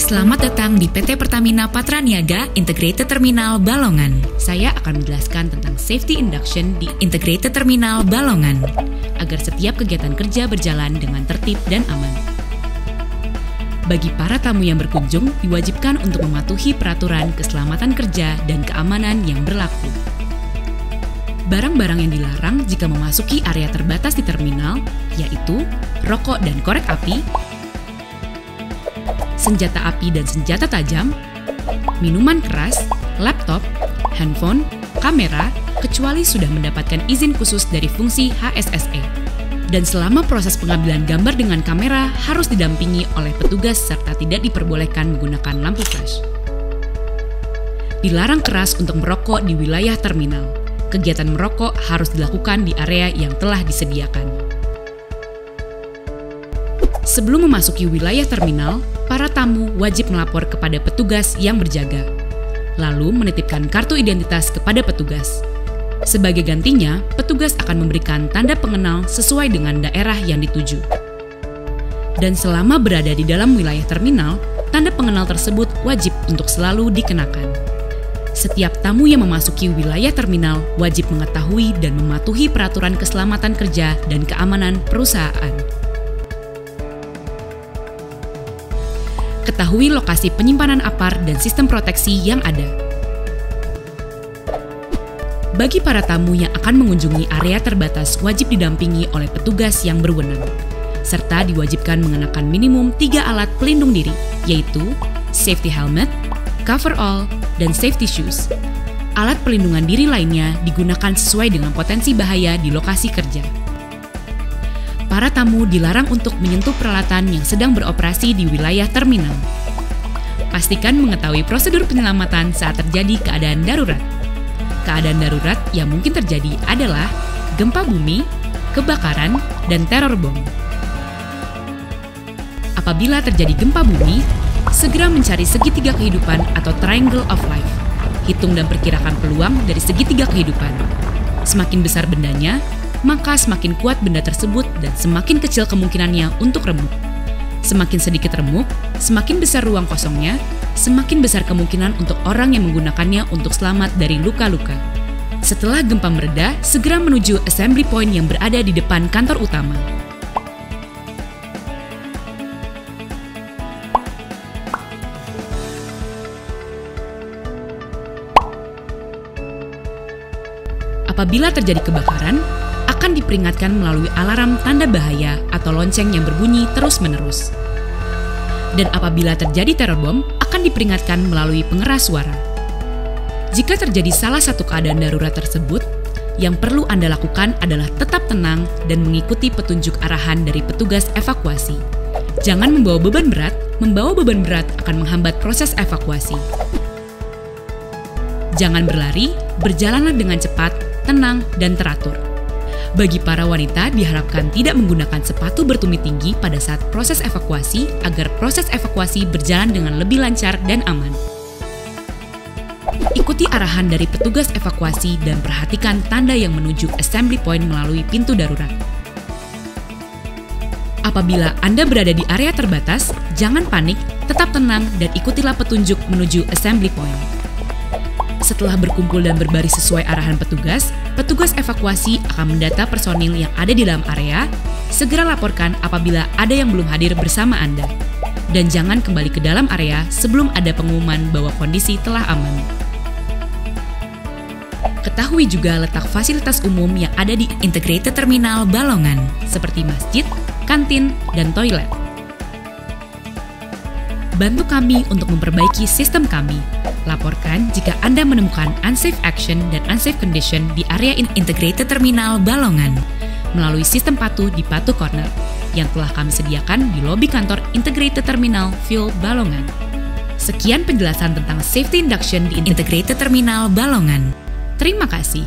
Selamat datang di PT Pertamina Patraniaga Integrated Terminal Balongan. Saya akan menjelaskan tentang safety induction di Integrated Terminal Balongan, agar setiap kegiatan kerja berjalan dengan tertib dan aman. Bagi para tamu yang berkunjung, diwajibkan untuk mematuhi peraturan keselamatan kerja dan keamanan yang berlaku. Barang-barang yang dilarang jika memasuki area terbatas di terminal, yaitu rokok dan korek api, senjata api dan senjata tajam, minuman keras, laptop, handphone, kamera, kecuali sudah mendapatkan izin khusus dari fungsi HSSE. Dan selama proses pengambilan gambar dengan kamera harus didampingi oleh petugas serta tidak diperbolehkan menggunakan lampu flash. Dilarang keras untuk merokok di wilayah terminal. Kegiatan merokok harus dilakukan di area yang telah disediakan. Sebelum memasuki wilayah terminal, para tamu wajib melapor kepada petugas yang berjaga, lalu menitipkan kartu identitas kepada petugas. Sebagai gantinya, petugas akan memberikan tanda pengenal sesuai dengan daerah yang dituju. Dan selama berada di dalam wilayah terminal, tanda pengenal tersebut wajib untuk selalu dikenakan. Setiap tamu yang memasuki wilayah terminal wajib mengetahui dan mematuhi peraturan keselamatan kerja dan keamanan perusahaan. Ketahui lokasi penyimpanan APAR dan sistem proteksi yang ada. Bagi para tamu yang akan mengunjungi area terbatas wajib didampingi oleh petugas yang berwenang, serta diwajibkan mengenakan minimum 3 alat pelindung diri, yaitu safety helmet, coverall, dan safety shoes. Alat pelindungan diri lainnya digunakan sesuai dengan potensi bahaya di lokasi kerja. Para tamu dilarang untuk menyentuh peralatan yang sedang beroperasi di wilayah terminal. Pastikan mengetahui prosedur penyelamatan saat terjadi keadaan darurat. Keadaan darurat yang mungkin terjadi adalah gempa bumi, kebakaran, dan teror bom. Apabila terjadi gempa bumi, segera mencari segitiga kehidupan atau triangle of life. Hitung dan perkirakan peluang dari segitiga kehidupan. Semakin besar bendanya, maka semakin kuat benda tersebut dan semakin kecil kemungkinannya untuk remuk. Semakin sedikit remuk, semakin besar ruang kosongnya, semakin besar kemungkinan untuk orang yang menggunakannya untuk selamat dari luka-luka. Setelah gempa mereda, segera menuju assembly point yang berada di depan kantor utama. Apabila terjadi kebakaran, akan diperingatkan melalui alarm tanda bahaya atau lonceng yang berbunyi terus-menerus. Dan apabila terjadi teror bom, akan diperingatkan melalui pengeras suara. Jika terjadi salah satu keadaan darurat tersebut, yang perlu Anda lakukan adalah tetap tenang dan mengikuti petunjuk arahan dari petugas evakuasi. Jangan membawa beban berat akan menghambat proses evakuasi. Jangan berlari, berjalanlah dengan cepat, tenang, dan teratur. Bagi para wanita diharapkan tidak menggunakan sepatu bertumit tinggi pada saat proses evakuasi agar proses evakuasi berjalan dengan lebih lancar dan aman. Ikuti arahan dari petugas evakuasi dan perhatikan tanda yang menuju assembly point melalui pintu darurat. Apabila Anda berada di area terbatas, jangan panik, tetap tenang dan ikutilah petunjuk menuju assembly point. Setelah berkumpul dan berbaris sesuai arahan petugas evakuasi akan mendata personil yang ada di dalam area, segera laporkan apabila ada yang belum hadir bersama Anda. Dan jangan kembali ke dalam area sebelum ada pengumuman bahwa kondisi telah aman. Ketahui juga letak fasilitas umum yang ada di Integrated Terminal Balongan, seperti masjid, kantin, dan toilet. Bantu kami untuk memperbaiki sistem kami. Laporkan jika Anda menemukan unsafe action dan unsafe condition di area Integrated Terminal Balongan melalui sistem patuh di Patuh Corner yang telah kami sediakan di lobi kantor Integrated Terminal Fuel Balongan. Sekian penjelasan tentang safety induction di Integrated Terminal Balongan. Terima kasih.